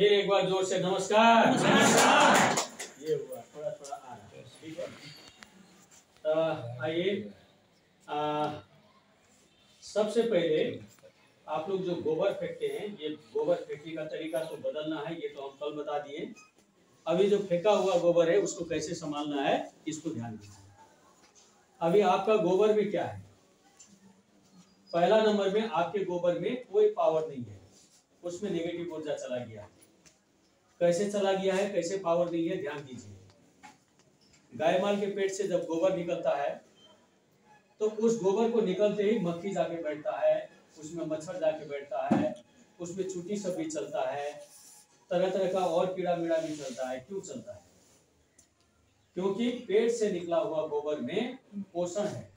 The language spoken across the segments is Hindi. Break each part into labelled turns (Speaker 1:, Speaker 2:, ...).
Speaker 1: फिर एक बार जोर से नमस्कार। नमस्कार। ये हुआ थोड़ा थोड़ा आ रहा है, ठीक है। आइए, सबसे पहले आप लोग जो गोबर फेंकते हैं, ये गोबर फेंकने का तरीका तो बदलना है, ये तो हम कल बता दिए। अभी जो फेंका हुआ गोबर है उसको कैसे संभालना है, इसको ध्यान दीजिए। अभी आपका गोबर में क्या है? पहला नंबर में आपके गोबर में कोई पावर नहीं है, उसमें नेगेटिव ऊर्जा चला गया है। कैसे चला गया है, कैसे पावर नहीं है, ध्यान दीजिए। गाय माल के पेट से जब गोबर निकलता है तो उस गोबर को निकलते ही मक्खी जाके बैठता है, उसमें मच्छर जाके बैठता है, उसमें चूटी सब भी चलता है, तरह तरह का और कीड़ा मीड़ा भी चलता है। क्यों चलता है? क्योंकि पेट से निकला हुआ गोबर में पोषण है,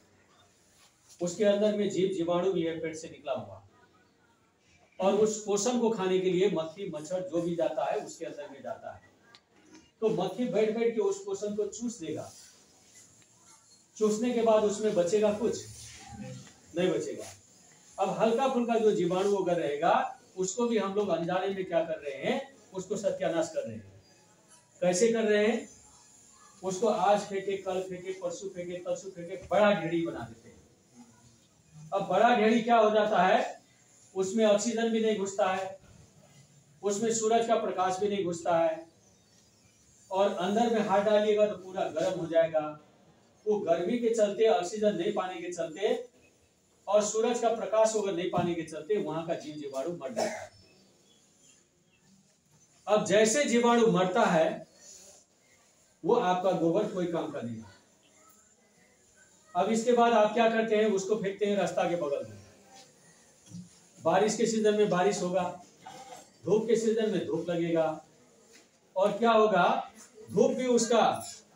Speaker 1: उसके अंदर में जीव जीवाणु भी है पेट से निकला हुआ, और उस पोषण को खाने के लिए मक्खी मच्छर जो भी जाता है उसके अंदर में जाता है। तो मक्खी बैठ बैठ के उस पोषण को चूस लेगा, चूसने के बाद उसमें बचेगा कुछ नहीं बचेगा। अब हल्का फुल्का जो जीवाणु अगर रहेगा उसको भी हम लोग अनजाने में क्या कर रहे हैं, उसको सत्यानाश कर रहे हैं। कैसे कर रहे हैं? उसको आज फेंके, कल फेंके, परसों फेंके, तरसों फेंके, बड़ा ढेरी बना देते हैं। अब बड़ा ढेरी क्या हो जाता है, उसमें ऑक्सीजन भी नहीं घुसता है, उसमें सूरज का प्रकाश भी नहीं घुसता है, और अंदर में हाथ डालिएगा तो पूरा गर्म हो जाएगा। वो गर्मी के चलते, ऑक्सीजन नहीं पाने के चलते और सूरज का प्रकाश अगर नहीं पाने के चलते वहां का जीव जीवाणु मर जाता है। अब जैसे जीवाणु मरता है वो आपका गोबर कोई काम का नहीं। अब इसके बाद आप क्या करते हैं, उसको फेंकते हैं रास्ता के बगल में। बारिश के सीजन में बारिश होगा, धूप के सीजन में धूप लगेगा, और क्या होगा, धूप भी उसका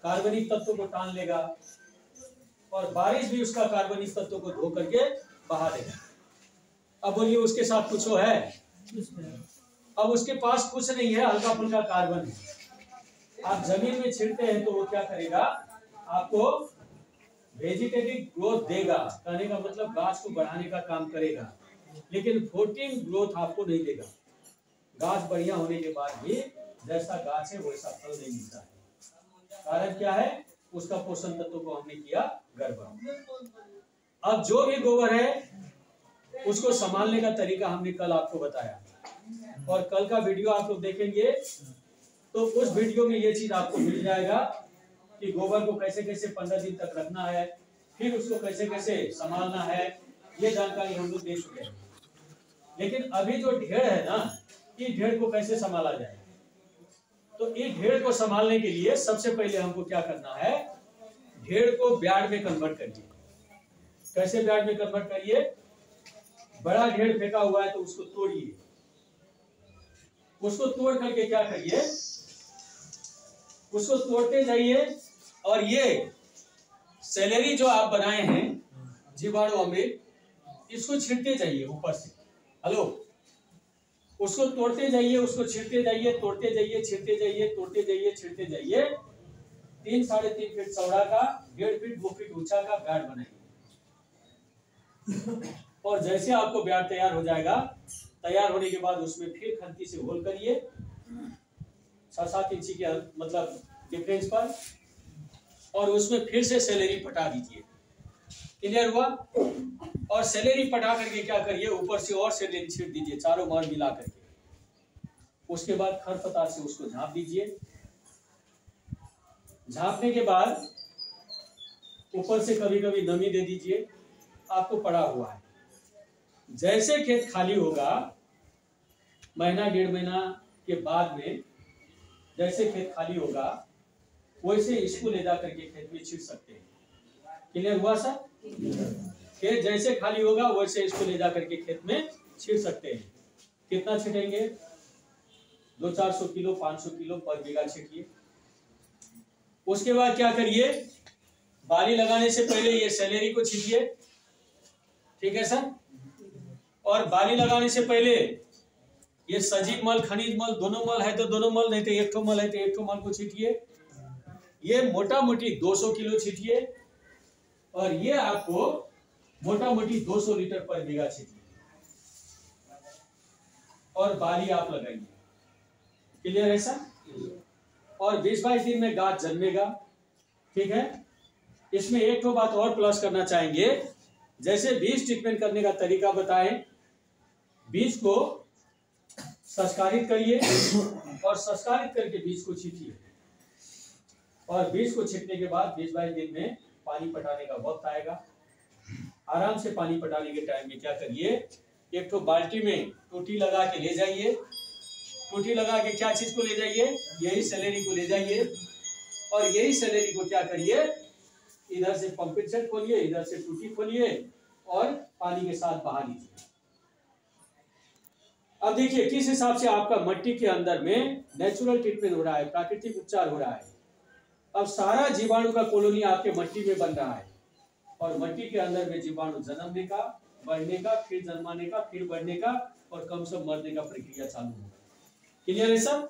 Speaker 1: कार्बनिक तत्व को टान लेगा और बारिश भी उसका कार्बनिक तत्व को धो करके बहा देगा। अब बोलिए उसके साथ कुछ है? अब उसके पास कुछ नहीं है, हल्का फुल्का कार्बन है। आप जमीन में छिड़ते हैं तो वो क्या करेगा, आपको वेजिटेटिव ग्रोथ देगा, कहने का मतलब गाछ को बढ़ाने का काम करेगा, लेकिन प्रोटीन ग्रोथ आपको नहीं देगा। गाछ बढ़िया होने के बाद भी जैसा गाछ है वैसा फल नहीं मिलता है। कारण क्या है? उसका पोषण तत्व को हमने किया गड़बड़। अब जो भी गोबर है उसको संभालने का तरीका हमने कल आपको बताया, और कल का वीडियो आप लोग देखेंगे तो उस वीडियो में ये चीज आपको मिल जाएगा कि गोबर को कैसे कैसे 15 दिन तक रखना है, फिर उसको कैसे कैसे संभालना है, ये जानकारी हम लोग दे चुके हैं। लेकिन अभी जो ढेर है ना, ये ढेर को कैसे संभाला जाए, तो ये ढेर को संभालने के लिए सबसे पहले हमको क्या करना है, ढेर को ब्याड में कन्वर्ट करिए। कैसे ब्याड में कन्वर्ट करिए? बड़ा ढेर फेंका हुआ है तो उसको तोड़िए, उसको तोड़ करके क्या करिए, उसको तोड़ते जाइए, और ये सेलेरी जो आप बनाए हैं जीवाणु अमृत, इसको छिड़ते जाइए ऊपर से। हेलो, उसको तोड़ते जाइए, उसको छिड़ते जाइए, तोड़ते जाइए, छिड़ते जाइए, तोड़ते जाइए, छिड़ते जाइए। 3 साढ़े 3 फीट चौड़ा का, 1.5 फीट 2 फीट ऊंचा का ब्याड बनाइए। और जैसे आपको ब्याड तैयार हो जाएगा, तैयार होने के बाद उसमें फिर खंती से होल करिए 6-7 इंची के मतलब डिफरेंस पर, और उसमें फिर से सेलेरी पटा दीजिए। क्लियर हुआ? और सेलेरी पटा करके क्या करिए, ऊपर से और सेलेरी छीट दीजिए, चारों मार मिला करके। उसके बाद खरपतवार से उसको झाँप दीजिए। झाँपने के बाद ऊपर से कभी कभी नमी दे दीजिए, आपको पड़ा हुआ है। जैसे खेत खाली होगा, महीना 1.5 महीना के बाद में जैसे खेत खाली होगा, वैसे इसको ले जा करके खेत में छीट सकते हैं। क्लियर हुआ सर? खेत जैसे खाली होगा वैसे इसको ले जा करके खेत में छीट सकते हैं। कितना छीटेंगे? 200-400 किलो, 500 किलो पर बीघा छीटिए। उसके बाद क्या करिए, बाली लगाने से पहले ये सेलेरी को छीटिए, ठीक है सर? और बाली लगाने से पहले ये सजीव मल, खनिज मल, दोनों मल है तो दोनों मल, नहीं तो एक ठो मल है तो एक ठो मल को छीटिए। ये मोटा मोटी 200 किलो छीटिए, और ये आपको मोटा मोटी 200 लीटर पर बीघा छीटिए, और बाली आप लगाइए। क्लियर है सर? और 20-22 दिन में गाछ जन्मेगा। ठीक है, इसमें एक तो बात और प्लस करना चाहेंगे, जैसे बीज ट्रीटमेंट करने का तरीका बताएं। बीज को संस्कारित करिए और संस्कारित करके बीज को छींटिए, और बीज को छींटने के बाद 20-22 दिन में पानी पटाने का वक्त आएगा। आराम से पानी पटाने के टाइम में क्या करिए, एक तो बाल्टी में टोटी लगा के ले जाइए। टोटी लगा के क्या चीज को ले जाइए, यही सैलरी को ले जाइए, और यही सैलरी को क्या करिए, इधर से पंपिंग सेट खोलिए, इधर से टूटी खोलिए और पानी के साथ बहा लीजिए। अब देखिए किस हिसाब से आपका मट्टी के अंदर में नेचुरल ट्रीटमेंट हो रहा है, प्राकृतिक उपचार हो रहा है। अब सारा जीवाणु का कॉलोनी आपके मट्टी में बन रहा है, और मट्टी के अंदर में जीवाणु जन्मने का, बढ़ने का, फिर जन्माने का, फिर बढ़ने का, और कम से कम मरने का प्रक्रिया चालू होगा। क्लियर है सब?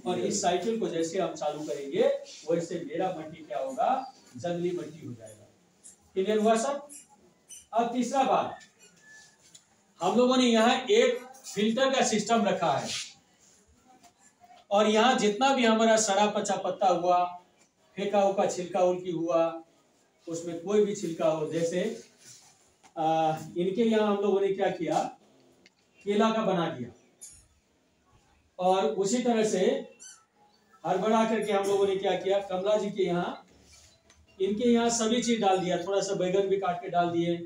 Speaker 1: और इस साइकिल को जैसे हम चालू करेंगे वैसे मेरा मट्टी क्या होगा, जंगली मट्टी हो जाएगा। क्लियर हुआ सब? अब तीसरा बात, हम लोगों ने यहाँ एक फिल्टर का सिस्टम रखा है, और यहाँ जितना भी हमारा सड़ा पचा पत्ता हुआ, फेंका हुआ छिलका उल्की हुआ, उसमें कोई भी छिलका हो, जैसे इनके यहाँ हम लोगों ने क्या किया, केला का बना दिया, और उसी तरह से हड़बड़ा करके हम लोगों ने क्या किया, कमला जी के यहाँ, इनके यहाँ सभी चीज डाल दिया, थोड़ा सा बैगन भी काट के डाल दिए,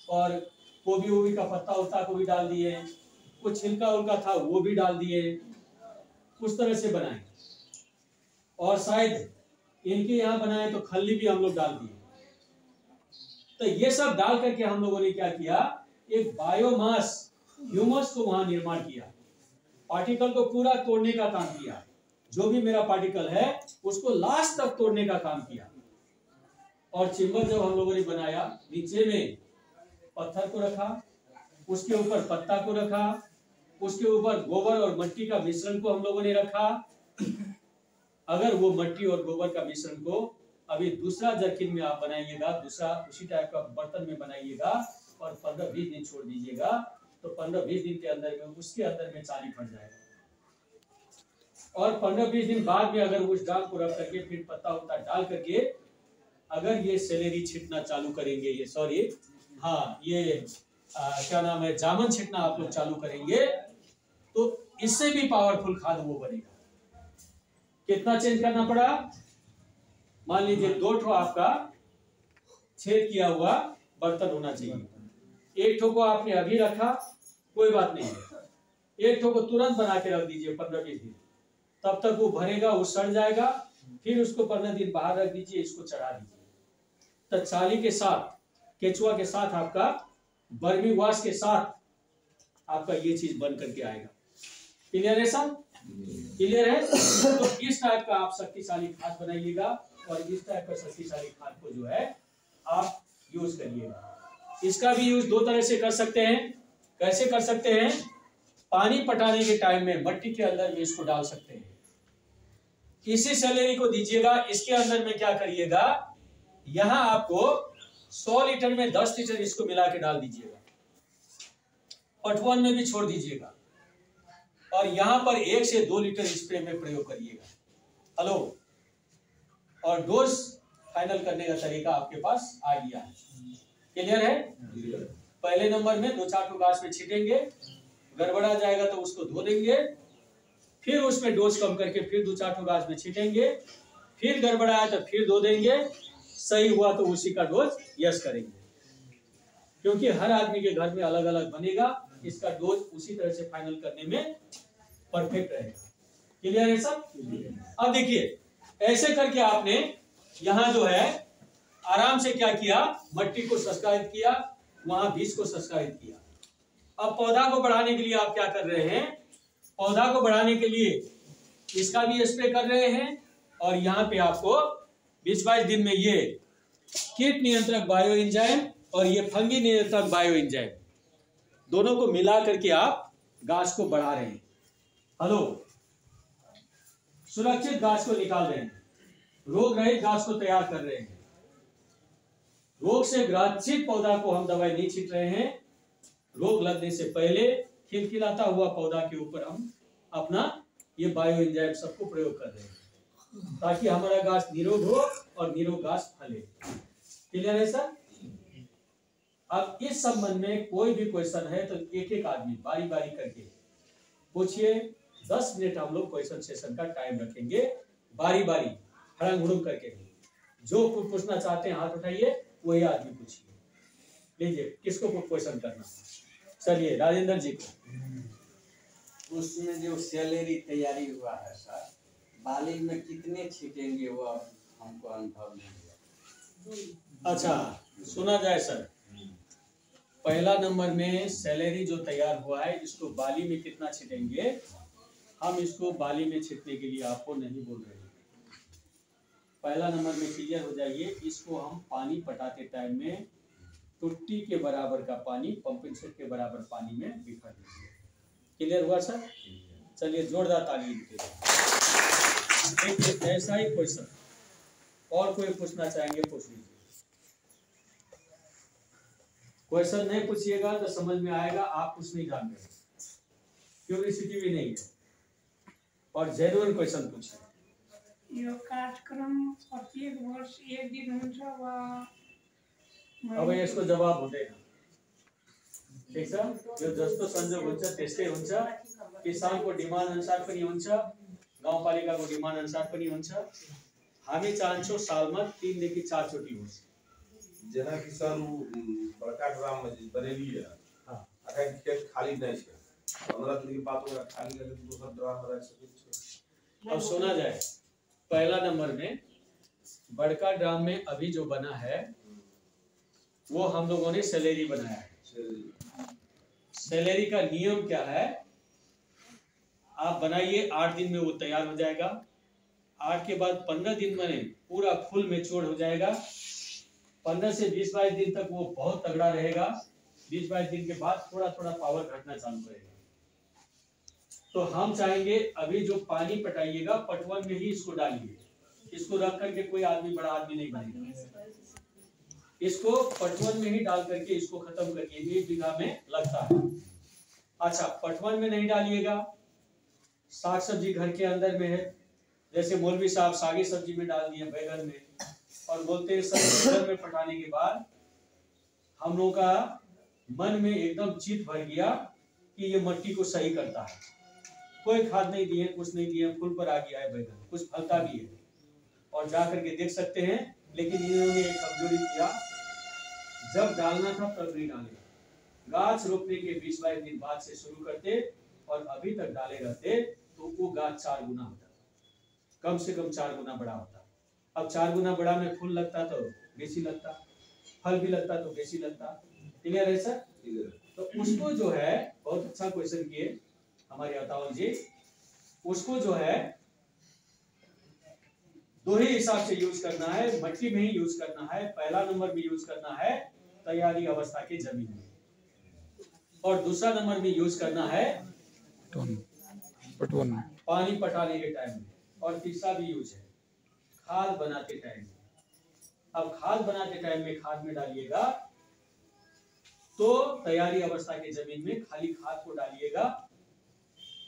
Speaker 1: और गोभी वोभी का पत्ता उत्ता को भी डाल दिए, कुछ छिलका उलका था वो भी डाल दिए, उस तरह से बनाए। और शायद इनके यहाँ बनाए तो खल्ली भी हम लोग डाल दिए। तो ये सब डाल करके हम लोगों ने क्या किया, एक बायोमास ह्यूमस को वहां निर्माण किया, पार्टिकल को पूरा तोड़ने का काम किया। जो भी मेरा पार्टिकल है उसको लास्ट तक तोड़ने का काम किया। और चिम्बर जब हम लोगों ने बनाया, नीचे में पत्थर को रखा, उसके ऊपर पत्ता को रखा, उसके ऊपर गोबर और मिट्टी का मिश्रण को हम लोगों ने रखा। अगर वो मिट्टी और गोबर का मिश्रण को अभी दूसरा जर्किन में आप बनाइएगा, दूसरा उसी टाइप का बर्तन में बनाइएगा, और 15-20 दिन छोड़ दीजिएगा, तो 15-20 दिन के अंदर में उसके अंदर में चाली फट जाएगा। और 15-20 दिन बाद में अगर उस डाल को रख करके फिर पत्ता उत्ता डाल करके अगर ये सैलरी छिटना चालू करेंगे, ये सॉरी हाँ ये क्या नाम है, जामन छिटना आप लोग चालू करेंगे, तो इससे भी पावरफुल खाद वो बनेगा। कितना चेंज करना पड़ा, मान लीजिए 2 ठो आपका छेद किया हुआ बर्तन होना चाहिए। एक ठो को आपने अभी रखा, कोई बात नहीं है, एक ठो को तुरंत बना के रख दीजिए 15-20 दिन, तब तक वो भरेगा, वो सड़ जाएगा, फिर उसको 15 दिन बाहर रख दीजिए, इसको चढ़ा दीजिए। तो चाली के साथ, केचुआ के साथ, आपका बर्मी वाश के साथ आपका ये चीज बन करके आएगा। क्लियर है सब? क्लियर है? तो इस टाइप का आप शक्तिशाली खाद बनाइएगा, और इस टाइप का शक्तिशाली खाद को जो है आप यूज करिएगा। इसका भी यूज 2 तरह से कर सकते हैं। कैसे कर सकते हैं, पानी पटाने के टाइम में मट्टी के अंदर में इसको डाल सकते हैं। इसी सैलरी को दीजिएगा, इसके अंदर में क्या करिएगा, यहां आपको 100 लीटर में 10 लीटर इसको मिला के डाल दीजिएगा, पटवन में भी छोड़ दीजिएगा, और यहां पर 1 से 2 लीटर स्प्रे में प्रयोग करिएगा। हेलो, और डोज फाइनल करने का तरीका आपके पास आ गया है। क्लियर है? पहले नंबर में 2-4 ठो घास में छीटेंगे, गड़बड़ा जाएगा तो उसको धो देंगे, फिर उसमें डोज कम करके फिर 2-4 ठो घास में छीटेंगे, फिर गड़बड़ाया तो फिर धो देंगे, सही हुआ तो उसी का डोज यस करेंगे। क्योंकि हर आदमी के घर में अलग अलग बनेगा, इसका डोज उसी तरह से फाइनल करने में परफेक्ट रहेगा। क्लियर है सब? अब देखिए ऐसे करके आपने यहां जो है आराम से क्या किया, मट्टी को संस्कारित किया, वहां बीज को संस्कारित किया। अब पौधा को बढ़ाने के लिए आप क्या कर रहे हैं, पौधा को बढ़ाने के लिए इसका भी स्प्रे कर रहे हैं, और यहाँ पे आपको 20-22 दिन में ये कीट नियंत्रक बायो एंजाइम और ये फंगी नियंत्रक बायो एंजाइम दोनों को मिला करके आप घास को बढ़ा रहे हैं। हेलो, सुरक्षित घास को निकाल रहे हैं, रोग रहित घास को तैयार कर रहे हैं। रोग से ग्रसित पौधा को हम दवाई नहीं छीट रहे हैं, रोग लगने से पहले खिलखिलाता हुआ पौधा के ऊपर हम अपना ये बायो एंजाइम सबको प्रयोग कर रहे हैं ताकि हमारा गाछ निरोग हो और निरोग गाछ फले। क्लियर है सर? अब इस संबंध में कोई भी क्वेश्चन है तो एक एक आदमी बारी बारी करके पूछिए। 10 मिनट हम लोग क्वेश्चन सेशन का टाइम रखेंगे, बारी बारी हड़ंग हुड़ंग करके। जो पूछना चाहते हैं हाथ उठाइए, वही आदमी पूछिए। लीजिए, किसको क्वेश्चन करना? चलिए राजेंद्र जी को।
Speaker 2: उसमें जो सैलरी तैयारी हुआ है सर, बाली में कितने छीटेंगे वो हमको अनुभव नहीं है।
Speaker 1: अच्छा सुना जाए सर, पहला नंबर में सैलरी जो तैयार हुआ है इसको बाली में कितना छिटेंगे, हम इसको बाली में छिटने के लिए आपको नहीं बोल रहे हैं। पहला नंबर में क्लियर हो जाइए, इसको हम पानी पटाते टाइम में टुट्टी के बराबर का पानी, पंपिंग सेट के बराबर पानी में बिखर दीजिए। क्लियर हुआ सर? चलिए जोरदार ताली इनके लिए। ऐसा ही क्वेश्चन और कोई पूछना चाहेंगे पूछ लीजिए। क्वेश्चन नहीं पूछिएगा तो समझ में आएगा आप कुछ नहीं जानते, क्यूरियोसिटी भी नहीं है। और जेन्युइन क्वेश्चन पूछिए।
Speaker 3: यो कार्यक्रम प्रत्येक वर्ष एक दिन हुन्छ वा
Speaker 1: अब यसको जवाब हुँदैन। ठीक छ? यो जस्तो संजोग हुन्छ त्यस्तै हुन्छ। किसानको डिमान्ड अनुसार पनि हुन्छ, गाउँपालिकाको डिमान्ड अनुसार पनि हुन्छ। हामी चाहन्छौँ सालमा 3 देखि 4 चोटि होस्।
Speaker 4: जेना किसान बड़का ड्राम में बनेली है,
Speaker 1: हाँ
Speaker 4: अखन खेत खाली नहीं है, 15 दिन के बाद ओकरा खाली करके दूसरा ड्राम में रख सकै छै।
Speaker 1: अब सुना जाए, पहला नंबर में बड़का ड्राम में अभी जो बना है वो हम लोगों ने सैलरी बनाया है। सैलरी का नियम क्या है, आप बनाइए 8 दिन में वो तैयार हो जाएगा। 8 के बाद 15 दिन में पूरा फुल मैच्योर हो जाएगा। 15 से 20-22 दिन तक वो बहुत तगड़ा रहेगा। 20-22 दिन के बाद थोड़ा थोड़ा पावर घटना चालू करेगा। तो हम चाहेंगे अभी जो पानी पटाइएगा पटवन में ही इसको डालिए। इसको रख करके कोई आदमी बड़ा आदमी नहीं बनेगा। इसको पटवन में ही डाल करके इसको खत्म करके 1 बीघा में लगता है। अच्छा पटवन में नहीं डालिएगा, साग सब्जी घर के अंदर में है, जैसे मौलवी साहब सागे सब्जी में डाल दिए, बैगन में, और बोलते हैं सर बैगन में पटाने के बाद हम लोगों का मन में एकदम चित भर गया कि ये मिट्टी को सही करता है। कोई खाद नहीं दिए, कुछ नहीं दिए, फूल पर आ गया है बैगन, कुछ फलता भी है और जा करके देख सकते हैं। लेकिन इन्होंने एक कमजोरी किया, जब डालना था तब नहीं डाले। गाछ रोपने के 20-22 दिन बाद से शुरू करते और अभी तक डाले रहते तो वो गाछ 4 गुना होता, कम से कम 4 गुना बड़ा होता। अब 4 गुना बड़ा में फूल लगता तो बेसी लगता, फल भी लगता तो बेसी लगता। क्लियर है सर? तो उसको जो है, बहुत अच्छा क्वेश्चन किए हमारे अतावल जी, उसको जो है 2 ही हिसाब से यूज करना है, मट्टी में ही यूज करना है। पहला नंबर भी यूज करना है तैयारी अवस्था के जमीन में, और दूसरा नंबर भी यूज करना है
Speaker 5: पटवन में,
Speaker 1: पानी पटाने के टाइम में, और तीसरा भी यूज है खाद बनाते टाइम में। अब खाद बनाते टाइम में खाद में डालिएगा तो तैयारी अवस्था के जमीन में खाली खाद को डालिएगा,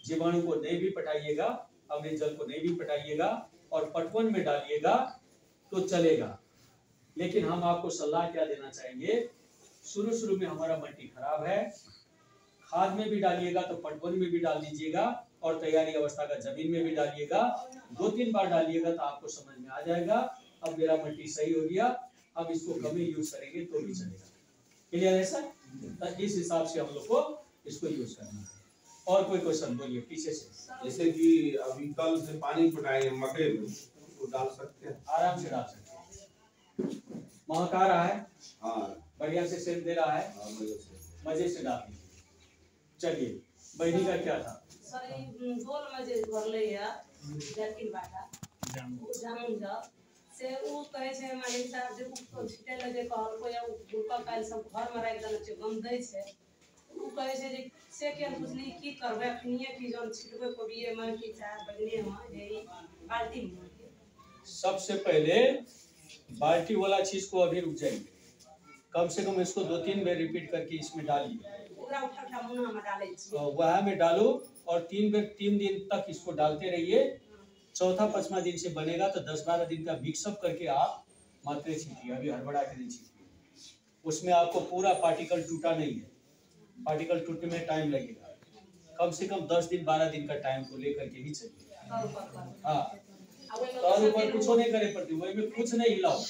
Speaker 1: जीवाणु को नहीं भी पटाइएगा, अमृत जल को नहीं भी पटाइएगा, और पटवन में डालिएगा तो चलेगा। लेकिन हम आपको सलाह क्या देना चाहेंगे, शुरू में हमारा मट्टी खराब है, खाद में भी डालिएगा तो पटवन में भी डाल दीजिएगा और तैयारी अवस्था का जमीन में भी डालिएगा। 2-3 बार डालिएगा तो आपको समझ में आ जाएगा अब मेरा मट्टी सही हो गया, अब इसको कम ही यूज करेंगे तो भी चलेगा। क्लियर है सर? तो इस हिसाब से हम लोग को इसको यूज करना है। और कोई क्वेश्चन बोलिए पीछे से।
Speaker 4: जैसे कि अभी कल से पानी पटाएंगे मकई में, तो डाल सकते हैं?
Speaker 1: आराम से डाल सकते हैं, महका रहा है,
Speaker 4: हाँ
Speaker 1: बढ़िया से सेल दे रहा है,
Speaker 4: हाँ,
Speaker 1: मजे से डाल दीजिए। चलिए बहनी का क्या था?
Speaker 6: सर ई गोल में जे भरले या लेकिन बाटा जामुन जा से उ कहे छै मालिक साहब जे उ छिटे लगे कहल को या गुलका काल सब घर में राख देले छै गम दै छै। उ कहे छै जे से के बुझली की करबे खनिए की जन छिटबे कोबिए में की चाह बगले में जे बाल्टी में।
Speaker 1: सबसे पहले बाल्टी वाला चीज को अभी रुक जाइए, कम से कम इसको 2-3 बार रिपीट करके इसमें डालिए।
Speaker 6: ओकरा उठा उठा मुन्ना में डाले छी।
Speaker 1: वह में डालो और 3 दिन तक इसको डालते रहिए। चौथा 5वां दिन से बनेगा तो 10-12 दिन का मिक्सअप करके आप मात्रे छींटिए। अभी हड़बड़ा के नहीं छींटिए, उसमें आपको पूरा पार्टिकल टूटा नहीं है, पार्टिकल टूटने में टाइम लगेगा, कम से कम 10 दिन 12 दिन का टाइम को लेकर के ही चलिए। हाँ, तो ऊपर कुछ नहीं करे पड़ती, वही में कुछ नहीं हिलाओ,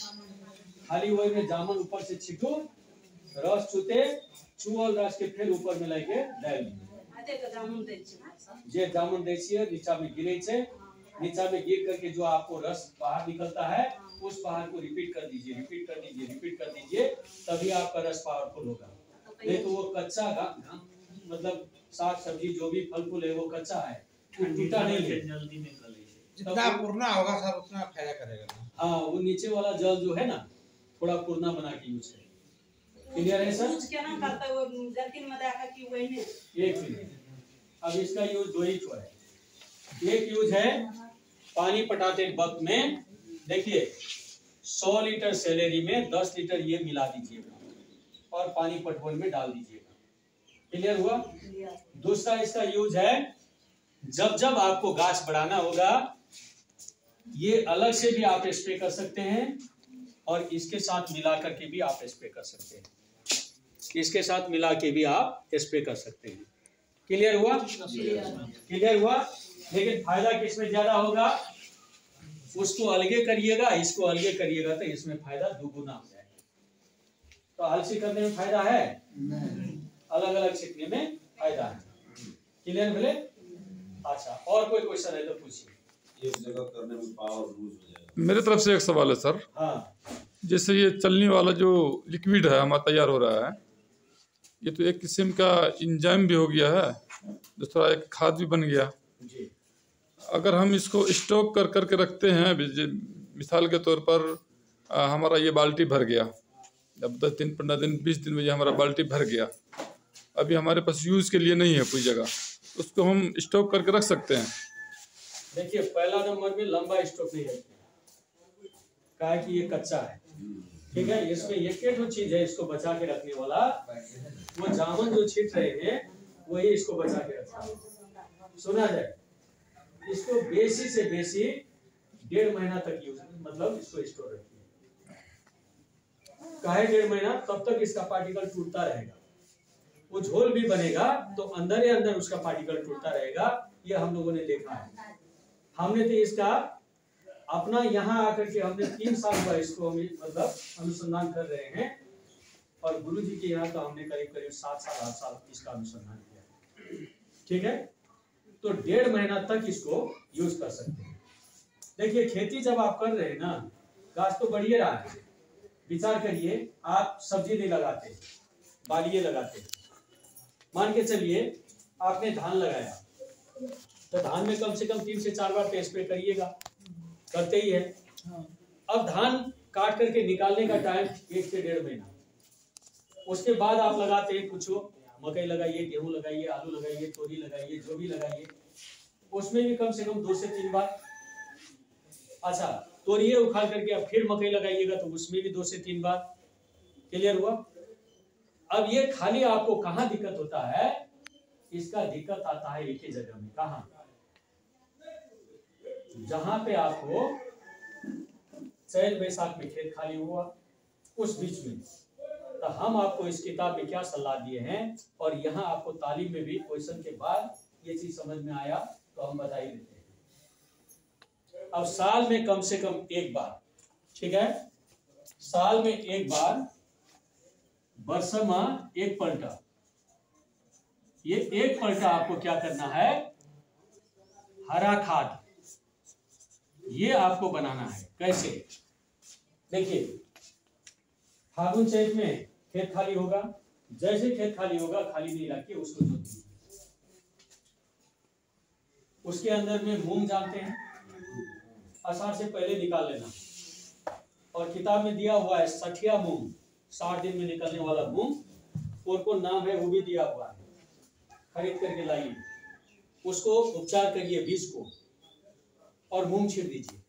Speaker 1: खाली वही में जामुन ऊपर से छिटो, रस छूते चुअल रस के फिर ऊपर में लेके डाल दिए। जे जामुन दै छियै नीचा में गिरे छे, नीचा में गिर करके जो आपको रस बाहर निकलता है उस बाहर को रिपीट कर दीजिए, रिपीट कर दीजिए, रिपीट कर दीजिए, तभी आपका रस पावरफुल होगा। नहीं तो वो कच्चा मतलब साग सब्जी जो भी फल फूल है वो कच्चा है, टूटा नहीं है, जल्दी निकले।
Speaker 5: जितना पुरना होगा सर उतना फायदा करेगा।
Speaker 1: हाँ, वो नीचे वाला जल जो है ना थोड़ा पुरना बना के यूज करें। क्लियर है सर?
Speaker 6: क्या नाम करता है वो जर्किन में देखा कि वही ने
Speaker 1: एक मिनट, अब इसका यूज दो ही है। एक यूज है पानी पटाते वक्त में, देखिए 100 लीटर सेलेरी में 10 लीटर ये मिला दीजिएगा और पानी पटवन में डाल दीजिएगा। क्लियर हुआ? दूसरा इसका यूज है जब जब आपको गाछ बढ़ाना होगा, ये अलग से भी आप स्प्रे कर सकते हैं और इसके साथ मिला करके भी आप स्प्रे कर सकते हैं, इसके साथ मिला के भी आप स्प्रे कर सकते हैं। क्लियर हुआ? क्लियर हुआ? लेकिन फायदा किसमें ज्यादा होगा? उसको अलगे करिएगा, इसको अलगे करिएगा तो इसमें फायदा दुगुना हो जाएगा। तो अलसी करने में फायदा है, अलग अलग छिड़कने में फायदा है। क्लियर बोले? अच्छा, और कोई क्वेश्चन है तो पूछिए।
Speaker 4: एक जगह करने में पावर लूज हो जाएगा।
Speaker 7: मेरे तरफ से एक सवाल है सर।
Speaker 1: हाँ,
Speaker 7: जैसे ये चलने वाला जो लिक्विड है हमारा तैयार हो रहा है, ये तो एक किस्म का इंजाइम भी हो गया है, दूसरा एक खाद भी बन गया
Speaker 1: जी।
Speaker 7: अगर हम इसको स्टॉक कर करके रखते हैं, मिसाल के तौर पर हमारा ये बाल्टी भर गया, जब 10 दिन 15 दिन 20 दिन में ये हमारा बाल्टी भर गया, अभी हमारे पास यूज़ के लिए नहीं है कोई जगह, उसको हम स्टॉक करके रख सकते हैं।
Speaker 1: देखिए, पहला नंबर में लंबा स्टॉक नहीं रखते, कहा कि ये कच्चा है, ठीक है। इसमें एक जो चीज है इसको बचा के रखने वाला, वो जामुन जो छीट रहे हैं वही इसको बचा के रखता है। सुना जाए, इसको बेसी से बेसी 1.5 महीना तक यूज, मतलब इसको स्टोर रखिए। काहे 1.5 महीना? तब तक इसका पार्टिकल टूटता रहेगा, वो झोल भी बनेगा तो अंदर ही अंदर उसका पार्टिकल टूटता रहेगा। ये हम लोगों ने देखा है। हमने तो इसका अपना यहाँ आकर के हमने 3 साल हुआ इसको मतलब अनुसंधान कर रहे हैं, और गुरुजी के यहाँ तो हमने करीब करीब 7 साल 8 साल इसका अनुसंधान किया, ठीक है। तो 1.5 महीना तक इसको यूज कर सकते हैं। देखिए, खेती जब आप कर रहे हैं ना, गाछ तो बढ़िया रहा है, विचार करिए, आप सब्जी नहीं लगाते, बालिए लगाते, मान के चलिए आपने धान लगाया तो धान में कम से कम 3 से 4 बार पे स्प्रे करिएगा, करते ही है। अब धान काट करके निकालने का टाइम 1 से 1.5 महीना, उसके बाद आप लगाते हैं कुछ, मकई लगाइए, गेहूं लगाइए, आलू लगाइए, तोरी लगाइए, जो भी लगाइए, उसमें भी कम से कम 2 से 3 बार। अच्छा, तोरिए उखाड़ करके अब फिर मकई लगाइएगा तो उसमें भी 2 से 3 बार। क्लियर हुआ? अब ये खाली आपको कहाँ दिक्कत होता है? इसका दिक्कत आता है एक ही जगह में। कहाँ? जहां पे आपको चैत बैसाख में खेत खाली हुआ, उस बीच में। तो हम आपको इस किताब में क्या सलाह दिए हैं, और यहाँ आपको तालीम में भी क्वेश्चन के बाद ये चीज समझ में आया तो हम बता ही देते हैं। अब साल में कम से कम 1 बार, ठीक है, साल में 1 बार, वर्षमा 1 पलटा, ये 1 पलटा आपको क्या करना है? हरा खाद ये आपको बनाना है। कैसे? देखिए, फागुन चैत में खेत खाली होगा, जैसे खेत खाली होगा खाली नहीं रखिए, उसको जोत दीजिए। उसके अंदर में मूंग जानते हैं, आषाढ़ से पहले निकाल लेना, और किताब में दिया हुआ है सठिया मूंग, 60 दिन में निकलने वाला मूंग, और को नाम है वो भी दिया हुआ है, खरीद करके लाइए, उसको उपचार करिए बीज को, और मूंग छीट दीजिए,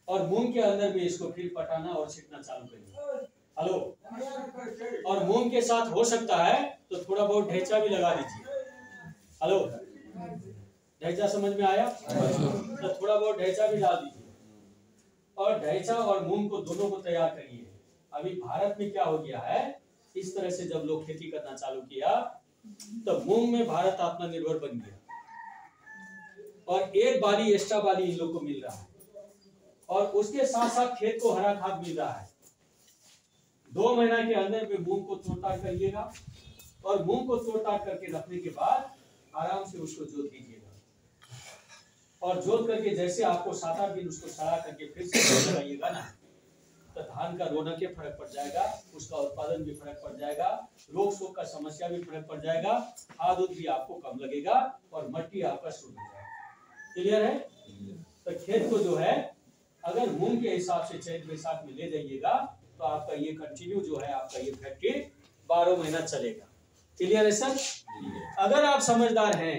Speaker 1: और मूंग के अंदर में इसको फिर पटाना और छिड़कना चालू करिए। हेलो, और मूंग के साथ हो सकता है तो थोड़ा बहुत ढैंचा भी लगा दीजिए। हेलो, ढैंचा समझ में आया? तो थोड़ा बहुत ढैंचा भी डाल दीजिए और ढैंचा और मूंग को दोनों को तैयार करिए। अभी भारत में क्या हो गया है, इस तरह से जब लोग खेती करना चालू किया तो मूंग में भारत आत्मनिर्भर बन गया और एक बाली एक्स्ट्रा बाली इन लोग को मिल रहा है और उसके साथ साथ खेत को हरा खाद मिल रहा है। 2 महीना के अंदर में मूंग को तोड़-ताड़ करिएगा और मूंग को तोड़-ताड़ करके रखने के बाद आराम से उसको जोत दीजिएगा और जोत करके जैसे आपको 7-8 दिन उसको सड़ा करके फिर से लगाइएगा ना, तो धान का रौनक फर्क पड़ जाएगा, उसका उत्पादन भी फर्क पड़ जाएगा, रोग शोक का समस्या भी फर्क पड़ जाएगा, खाद भी आपको कम लगेगा और मट्टी आपका शुद्ध हो जाएगा। क्लियर है? तो खेत को जो है अगर मूंग के हिसाब से चैत बैसाख में ले जाइएगा तो आपका ये कंटिन्यू जो है आपका ये फैक्ट्री 12 महीना चलेगा। क्लियर है सर? अगर आप समझदार हैं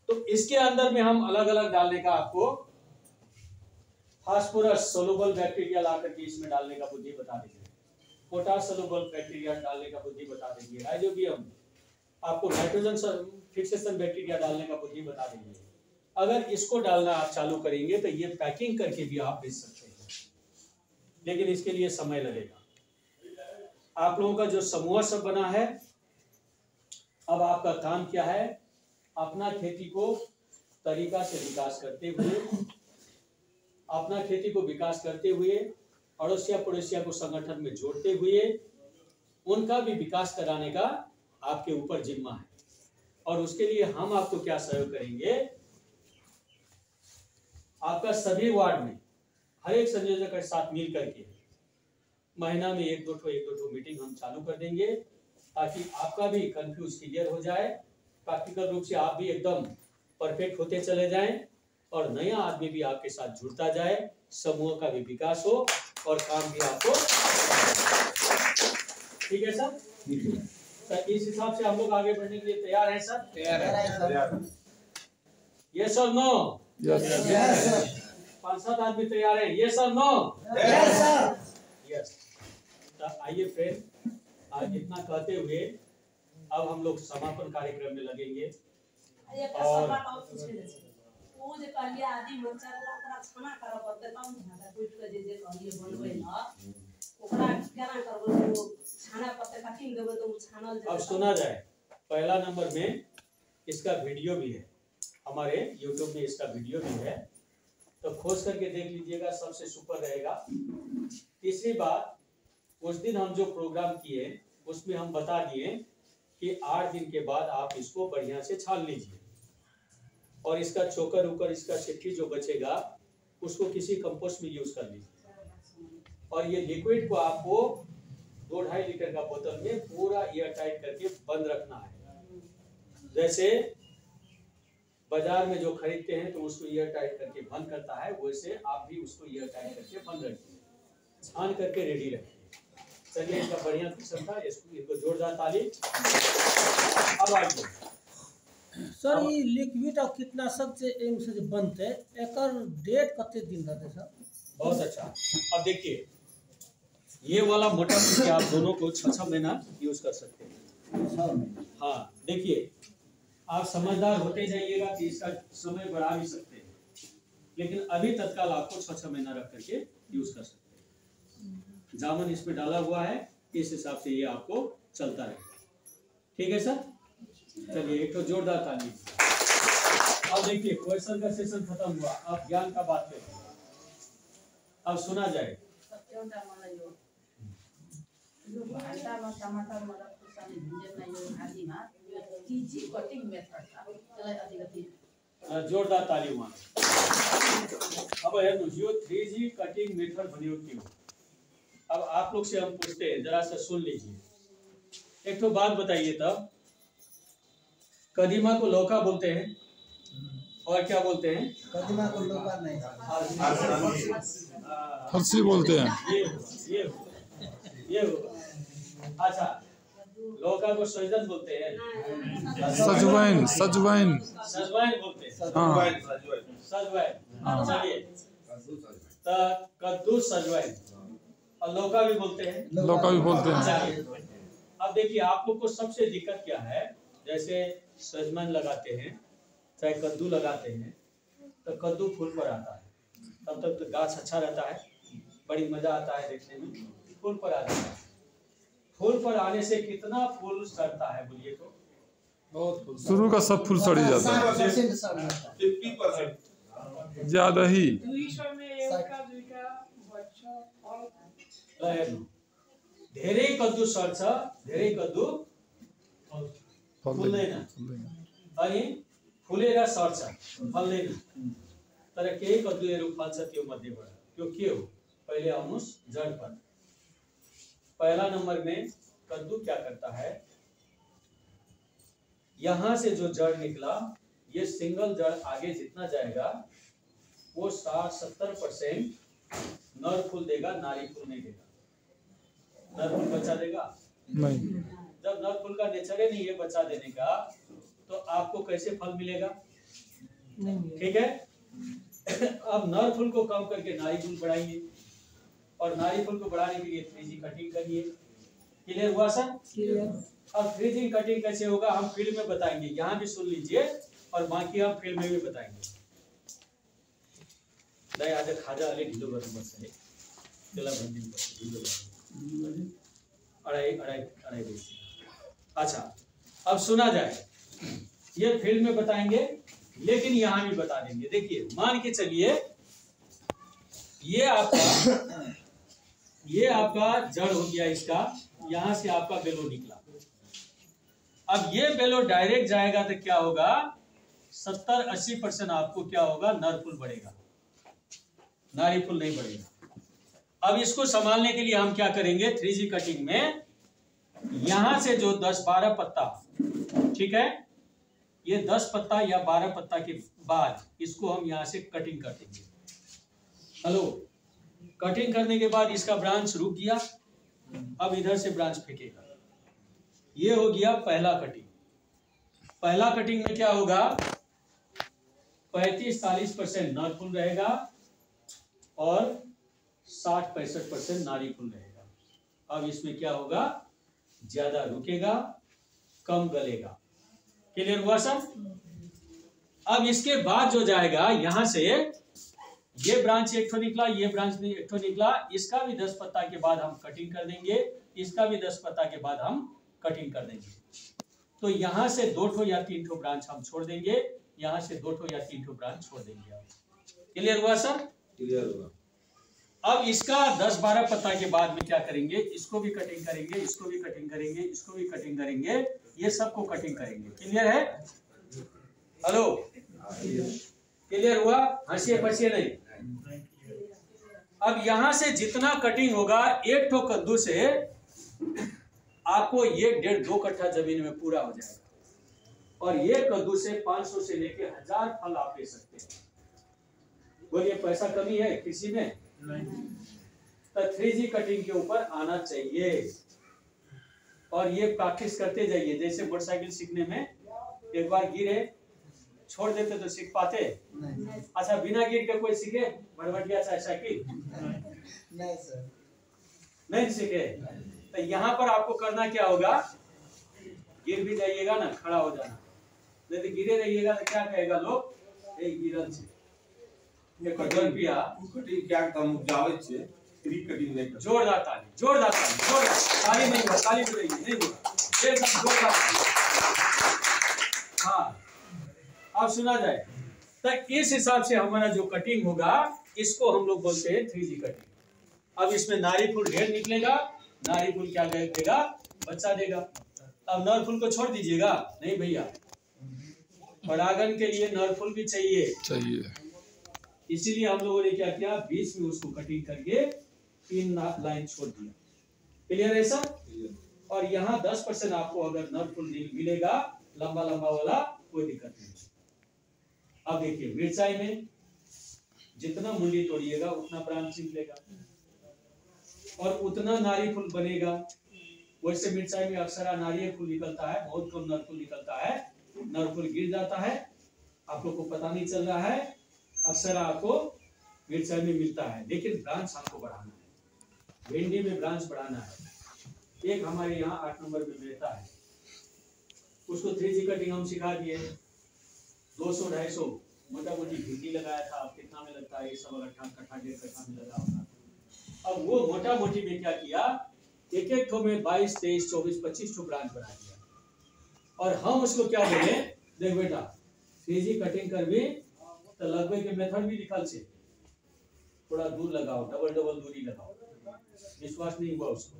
Speaker 1: तो इसके अंदर में हम अलग अलग डालने का आपको फास्फोरस सोलुबल बैक्टीरिया ला करके इसमें डालने का बुद्धि बता देंगे, पोटाश सोलुबल बैक्टीरिया डालने का बुद्धि बता देंगे, राइजोबियम आपको नाइट्रोजन फिक्सेशन बैक्टीरिया डालने का बुद्धि बता देंगे। अगर इसको डालना आप चालू करेंगे तो ये पैकिंग करके भी आप बेच सकते हैं, लेकिन इसके लिए समय लगेगा। आप लोगों का जो समूह सब बना है, अब आपका काम क्या है, अपना खेती को तरीका से विकास करते हुए, अपना खेती को विकास करते हुए अड़ोसिया पड़ोसिया को संगठन में जोड़ते हुए उनका भी विकास कराने का आपके ऊपर जिम्मा है। और उसके लिए हम आपको क्या सहयोग करेंगे, आपका सभी वार्ड में हर एक संयोजक के साथ मिल करके महीना में 1-2 मीटिंग हम चालू कर देंगे ताकि आपका भी कंफ्यूज क्लियर हो जाए, प्रैक्टिकल रूप से आप भी एकदम परफेक्ट होते चले जाएं और नया आदमी भी आपके साथ जुड़ता जाए, समूह का भी विकास हो और काम भी आपको। ठीक है सर? सर इस हिसाब से हम लोग आगे बढ़ने के लिए तैयार हैं सर?
Speaker 5: तैयार है।
Speaker 1: यस और नो?
Speaker 5: यस।
Speaker 1: 5-7 आदमी तैयार हैं? यस और नो? यस। तो आइए फ्रेंड, आज इतना कहते हुए अब हम लोग समापन कार्यक्रम में लगेंगे। और
Speaker 6: वो जे कहलिए आदि मंचा ओकरा छाना करब पड़ते तब झाड़ा कुट के जे कहलिए बनबै न ओकरा केना करबै, वो छाना पड़ते कटिंग देबै तो छानल जाए।
Speaker 1: अब सुना जाए, पहला नंबर में इसका वीडियो भी है, हमारे YouTube में इसका वीडियो भी है, तो खोज करके देख लीजिएगा, सबसे सुपर रहेगा। तीसरी बात, उस दिन हम जो प्रोग्राम किए उसमें हम बता दिए कि 8 दिन के बाद आप इसको बढ़िया से छान लीजिए और इसका चोकर उकर इसका चिट्ठी जो बचेगा उसको किसी कंपोस्ट में यूज कर लीजिए और ये लिक्विड को आपको 2-2.5 लीटर का बोतल में पूरा एयर टाइट करके बंद रखना है। जैसे बाजार में जो खरीदते हैं तो उसको एयर टाइट करके बंद करता है, वैसे आप भी उसको एयर टाइट करके बंद रखिए, छान करके रेडी रखिए। चलिए, इसका बढ़िया क्वेश्चन था, इसको जोरदार ताली। अब आइए
Speaker 8: सर, ये लिक्विड और कीटनाशक से एम से बनते एकर डेट कते दिन रहते सर?
Speaker 1: बहुत अच्छा। अब देखिए, ये वाला मोटा मिर्ची आप दोनों को 6-6 महीना यूज कर सकते हैं। हाँ देखिए, आप समझदार होते जाइएगा कि इसका समय बढ़ा भी सकते हैं, लेकिन अभी तत्काल आपको 6-6 महीना रख करके यूज कर सकते हैं। जामुन इसमें डाला हुआ है, इस हिसाब से ये आपको चलता रहेगा। ठीक है सर? चलिए, एक तो जोरदार ताली। अब देखिए, क्वेश्चन का सेशन खत्म हुआ, अब ज्ञान का बात करें। अब सुना जाए। जोरदार ताली हुआ। अब यो 3G कटिंग मेथड बनियो क्यों? अब आप लोग से हम पूछते हैं, जरा सा सुन लीजिए। एक तो बात बताइए, तब कदीमा को लौका बोलते हैं और क्या बोलते हैं?
Speaker 8: कदीमा को लौका नहीं,
Speaker 7: फरसी बोलते हैं।
Speaker 1: ये अच्छा, लौका को सहजन बोलते हैं,
Speaker 7: सजवाइन
Speaker 1: सजवाइन बोलते हैं।
Speaker 7: हाँ।
Speaker 1: सजवाइन। चलिए, कद्दू सजवाइन। और लौका भी बोलते हैं।
Speaker 7: लौका भी बोलते हैं।
Speaker 1: चलिए, अब देखिए आप लोग को सबसे दिक्कत क्या है, जैसे सजमन लगाते हैं चाहे कद्दू लगाते हैं, तो कद्दू फूल पर आता है, तब तक तो गाछ अच्छा रहता है, बड़ी मजा आता है देखने में। फूल पर आता है, फूल पर आने से कितना फूल सड़ता है बोलिए तो?
Speaker 4: बहुत फूल
Speaker 7: शुरू का सब फूल सड़ी जाता है,
Speaker 4: 50%
Speaker 7: ज्यादा ही।
Speaker 3: 200 में एउटा दुईटा बच्चा फल
Speaker 1: ल हेर्नु, धेरै कद्दू सर्छ, धेरै कद्दू फुल्दैन, अनि फुलेर सर्छ, फल्दैन। तर केही कद्दूहरू फल्छ त्यो मध्येबाट। त्यो के हो? पहिले आउनुहोस् जड़ पर। पहला नंबर में कद्दू क्या करता है, यहाँ से जो जड़ निकला, ये सिंगल जड़ आगे जितना जाएगा वो 60-70% नर फूल देगा, नारी फूल नहीं देगा। नर फूल बच्चा देगा
Speaker 7: नहीं,
Speaker 1: जब नर फूल का नेचर ही नहीं है बच्चा देने का, तो आपको कैसे फल मिलेगा? ठीक है। अब नर फूल को कम करके नारी फूल बढ़ाइए, और नारी फूल को बढ़ाने के लिए 3G कटिंग करिए। क्लियर हुआ सर? अब 3G कटिंग कैसे होगा हम फील्ड में बताएंगे, यहाँ भी सुन लीजिए और बाकी हम फील्ड में भी बताएंगे। नहीं आज खाजा वाले ढिलो गर्नुपर्छ है, त्यसलाई भनिदिनुपर्छ ढिलो गर्नु। अढ़ाई बेसी। अच्छा, अब सुना जाए, ये फील्ड में बताएंगे लेकिन यहाँ भी बता देंगे। देखिए मान के चलिए ये आपका जड़ हो गया, इसका यहाँ से आपका बेलो निकला। अब ये बेलो डायरेक्ट जाएगा तो क्या होगा, 70-80% आपको क्या होगा, नर फूल बढ़ेगा, नारी फूल नहीं बढ़ेगा। अब इसको संभालने के लिए हम क्या करेंगे, 3G कटिंग में यहां से जो 10-12 पत्ता, ठीक है, ये 10 पत्ता या 12 पत्ता के बाद इसको हम यहां से कटिंग कर देंगे। हेलो, कटिंग करने के बाद इसका ब्रांच रुक गया, अब इधर से ब्रांच फेंकेगा। ये हो गया पहला कटिंग। पहला कटिंग में क्या होगा, 35-40% नर फूल रहेगा और 60-65% नारी फूल रहेगा। अब इसमें क्या होगा, ज्यादा रुकेगा, कम गलेगा। क्लियर हुआ सर? अब इसके बाद जो जाएगा, यहां से ये ब्रांच एक ठो निकला, ये ब्रांच भी एक ठो निकला, इसका भी 10 पत्ता के बाद हम कटिंग कर देंगे, इसका भी 10 पत्ता के बाद हम कटिंग कर देंगे। तो यहां से 2 ठो या 3 ठो ब्रांच हम छोड़ देंगे, यहां से 2 ठो या 3 ठो ब्रांच छोड़ देंगे। क्लियर हुआ सर?
Speaker 4: क्लियर हुआ।
Speaker 1: अब इसका 10-12 पत्ता के बाद में क्या करेंगे, इसको भी कटिंग करेंगे, इसको भी कटिंग करेंगे, इसको भी कटिंग करेंगे, ये सबको कटिंग करेंगे। क्लियर है? हेलो, क्लियर हुआ? हंसिए पछिए नहीं। अब यहां से जितना कटिंग होगा, एक ठो कद्दू से आपको ये 1.5-2 कट्ठा जमीन में पूरा हो जाएगा, और ये कद्दू से 500 से लेके 1000 फल आप ले सकते हैं। बोलिए पैसा कमी है कृषि में? तो 3G कटिंग के ऊपर आना चाहिए, और ये प्रैक्टिस करते जाइए। जैसे मोटरसाइकिल सीखने में एक बार गिरे, छोड़ देते तो सीख पाते? अच्छा, बिना गिर के कोई सीखे भरभटिया चाहे साइकिल?
Speaker 5: नहीं सर,
Speaker 1: नहीं सीखे। तो यहाँ पर आपको करना क्या होगा, गिर भी जाइएगा ना, खड़ा हो जाना। यदि गिरे रहिएगा तो क्या कहेगा लोग, गिरल छे।
Speaker 4: कटिंग क्या काम जावे छे, 3 कटिंग नहीं कर।
Speaker 1: जोरदार ताली, जोरदार ताली, जोरदार ताली नहीं हुआ, ताली नहीं हुआ, एकदम जोरदार ताली। हाँ, अब सुना जाए तो इस हिसाब से हमारा जो कटिंग होगा, इसको हम लोग बोलते हैं 3G कटिंग। अब इसमें नारी फूल ढेर निकलेगा, नारी फूल क्या देगा, बच्चा देगा। अब नर फूल को छोड़ दीजिएगा, नहीं भैया, परागन के लिए नर फूल भी चाहिए। इसीलिए हम लोगों ने क्या किया, बीच में उसको कटिंग करके 3 लाइन छोड़ दिया। क्लियर है सर? और यहाँ 10% आपको अगर नर फूल मिलेगा, लंबा लंबा वाला, कोई दिक्कत नहीं। अब देखिए मिर्चाई में जितना मुंडी तोड़िएगा उतना ब्रांच निकलेगा और उतना नारी फूल बनेगा। वैसे मिर्चाई में अक्सर नारियल फूल निकलता है, बहुत कम नर फूल निकलता है, नर फूल गिर जाता है, आप लोग को पता नहीं चल रहा है। अक्सर आपको मिर्चाई में मिलता है, लेकिन ब्रांच आपको बढ़ाना है। भिंडी में ब्रांच बढ़ाना है, एक हमारे यहाँ 8 नंबर में रहता है, उसको 3G कटिंग हम सिखा दिए। 200-250 मोटा मोटी भिंडी लगाया था, अब कितना में लगता है, ये सब अगर कट्ठा 1.5 कट्ठा में लगा होगा। अब वो मोटा मोटी में क्या किया, एक एक ठो में 22, 23, 24, 25 ठो ब्रांच बना दिया। और हम उसको क्या बोले, देख बेटा 3G कटिंग कर भी तो लगभग के मेथड भी निकल से, थोड़ा दूर लगाओ, डबल डबल दूरी लगाओ। विश्वास नहीं हुआ उसको,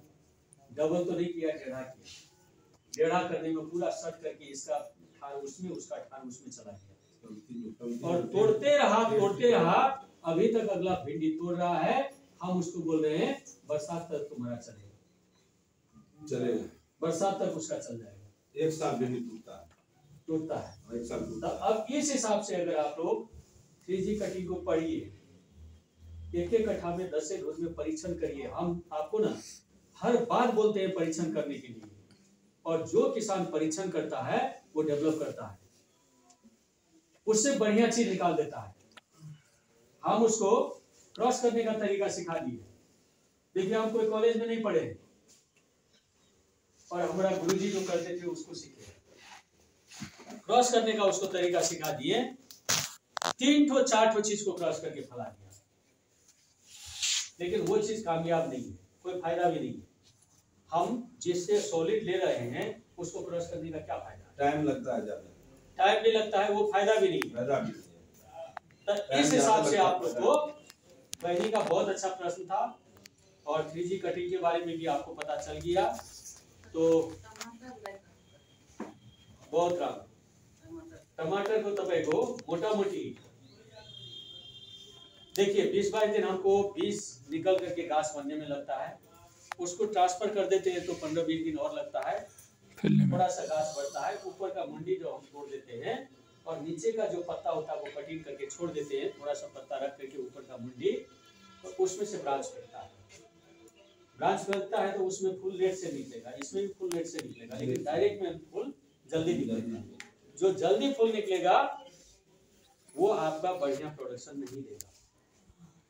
Speaker 1: डबल तो नहीं किया, टेढ़ा किया। टेढ़ा करने में पूरा सट करके इसका ठार उसमें, उसका ठार उसमें चला गया और तोड़ते रहा, अभी तक अगला भिंडी तोड़ रहा है। हम उसको बोल रहे हैं बरसात तक तुम्हारा चलेगा, बरसात तक उसका चल जाएगा।
Speaker 4: एक साल भिंडी टूटता है, एक साल
Speaker 1: तो अब इस हिसाब से अगर आप लोग 3G कटिंग को पढ़िए, एक एक कट्ठा में 10 रोज में परीक्षण करिए। हम आपको ना हर बात बोलते हैं परीक्षण करने के लिए, और जो किसान परीक्षण करता है वो डेवलप करता है, उससे बढ़िया चीज निकाल देता है। हम उसको क्रॉस करने का तरीका सिखा दिए। देखिए हम कोई कॉलेज में नहीं पढ़े और हमारा गुरुजी जो करते थे उसको सीखे, क्रॉस करने का उसको तरीका सिखा दिए। 3 ठो 4 ठो चीज को क्रॉस करके फैला दिया, लेकिन वो चीज कामयाब नहीं है, कोई फायदा भी नहीं है। हम जिससे सॉलिड ले रहे हैं उसको क्रॉस करने का क्या फायदा,
Speaker 4: टाइम लगता है, ज्यादा
Speaker 1: टाइम भी लगता है, वो फायदा भी नहीं है।
Speaker 4: फायदा भी नहीं है।
Speaker 1: तो इस हिसाब से आप लोग को पहली का बहुत अच्छा प्रश्न था, और 3G कटिंग के बारे में भी आपको पता चल गया। तो बहुत राम टमाटर को तपाईँको मोटा मोटी देखिए 20-22 दिन हमको 20 निकल करके घास बनने में लगता है, उसको ट्रांसफर कर देते हैं तो 15-20 दिन और लगता है, थोड़ा सा घास बढ़ता है। ऊपर का मुंडी जो हम छोड़ देते हैं और नीचे का जो पत्ता होता है वो कटिंग करके छोड़ देते हैं, थोड़ा सा पत्ता रख करके ऊपर का मुंडी, तो उसमें से ब्रांच फैलता है। ब्रांच फैलता है तो उसमें फूल लेट से निकलेगा, इसमें भी फूल लेट से निकलेगा, लेकिन डायरेक्ट में फूल जल्दी निकलेगा। जो जल्दी फूल निकलेगा वो आपका बढ़िया प्रोडक्शन नहीं देगा।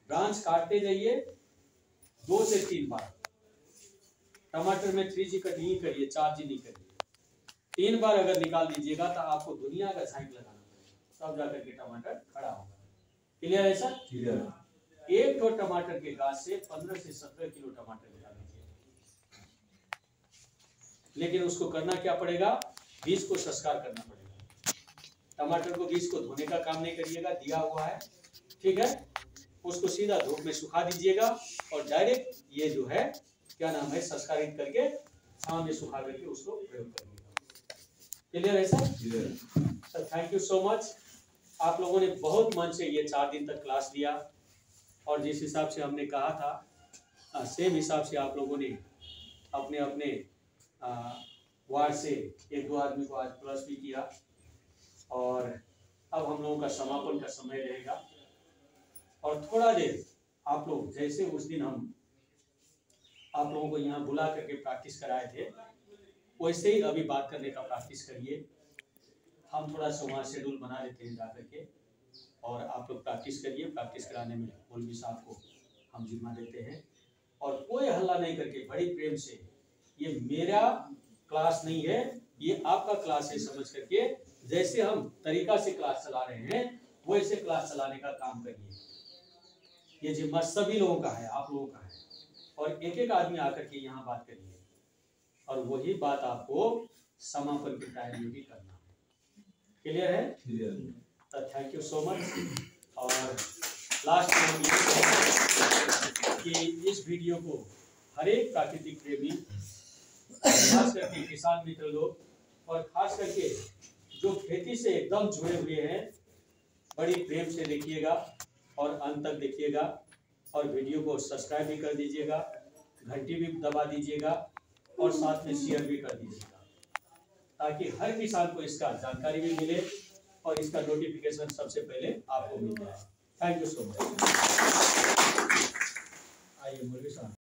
Speaker 1: ब्रांच काटते जाइए 2 से 3 बार। टमाटर में 3G कटिंग करिए, 4G नहीं करिए। 3 बार अगर निकाल दीजिएगा तो आपको दुनिया का झांक लगाना पड़ेगा, तब जाकर के टमाटर खड़ा होगा। क्लियर है सर?
Speaker 4: क्लियर।
Speaker 1: एक ठो टमाटर के गाछ से 15 से 17 किलो टमाटर निकाल दीजिए, लेकिन उसको करना क्या पड़ेगा, बीज को संस्कार करना पड़ेगा। टमाटर को बीज को धोने का काम नहीं करिएगा, दिया हुआ है, ठीक है, उसको सीधा धूप में सुखा दीजिएगा और डायरेक्ट ये जो है क्या नाम है संस्कारित करके छांव में सुखा करके उसको प्रयोग करिएगा। क्लियर है sir?
Speaker 4: Clear.
Speaker 1: Sir thank you so much. आप लोगों ने बहुत मन से ये 4 दिन तक क्लास लिया, और जिस हिसाब से हमने कहा था सेम हिसाब से आप लोगों ने अपने अपने वार्ड से 1-2 आदमी को आज प्लस भी किया। और अब हम लोगों का समापन का समय रहेगा, और थोड़ा देर आप लोग जैसे उस दिन हम आप लोगों को यहाँ बुला करके प्रैक्टिस कराए थे, वैसे ही अभी बात करने का प्रैक्टिस करिए। हम थोड़ा सा वहाँ शेड्यूल बना लेते हैं जा करके, और आप लोग प्रैक्टिस करिए। प्रैक्टिस कराने में मौलवी साहब को हम जिम्मा देते हैं, और कोई हल्ला नहीं करके बड़ी प्रेम से, ये मेरा क्लास नहीं है, ये आपका क्लास है समझ करके, जैसे हम तरीका से क्लास चला रहे हैं वैसे क्लास चलाने का काम करिए। ये जिम्मा सभी लोगों का है, आप लोगों का है, और एक एक आदमी आकर के यहाँ बात करिए, और वही बात आपको समापन के टाइम में भी करना है। क्लियर है?
Speaker 4: क्लियर।
Speaker 1: तो थैंक यू सो मच। और लास्ट में हम ये कहेंगे कि इस वीडियो को हर एक प्राकृतिक प्रेमी, खास करके किसान मित्र लोग, और खास करके जो खेती से एकदम जुड़े हुए हैं, बड़ी प्रेम से देखिएगा और अंत तक देखिएगा, और वीडियो को सब्सक्राइब भी कर दीजिएगा, घंटी भी दबा दीजिएगा, और साथ में शेयर भी कर दीजिएगा, ताकि हर किसान को इसका जानकारी भी मिले और इसका नोटिफिकेशन सबसे पहले आपको मिल जाए। Thank you so much. आइए मौलवी साहब।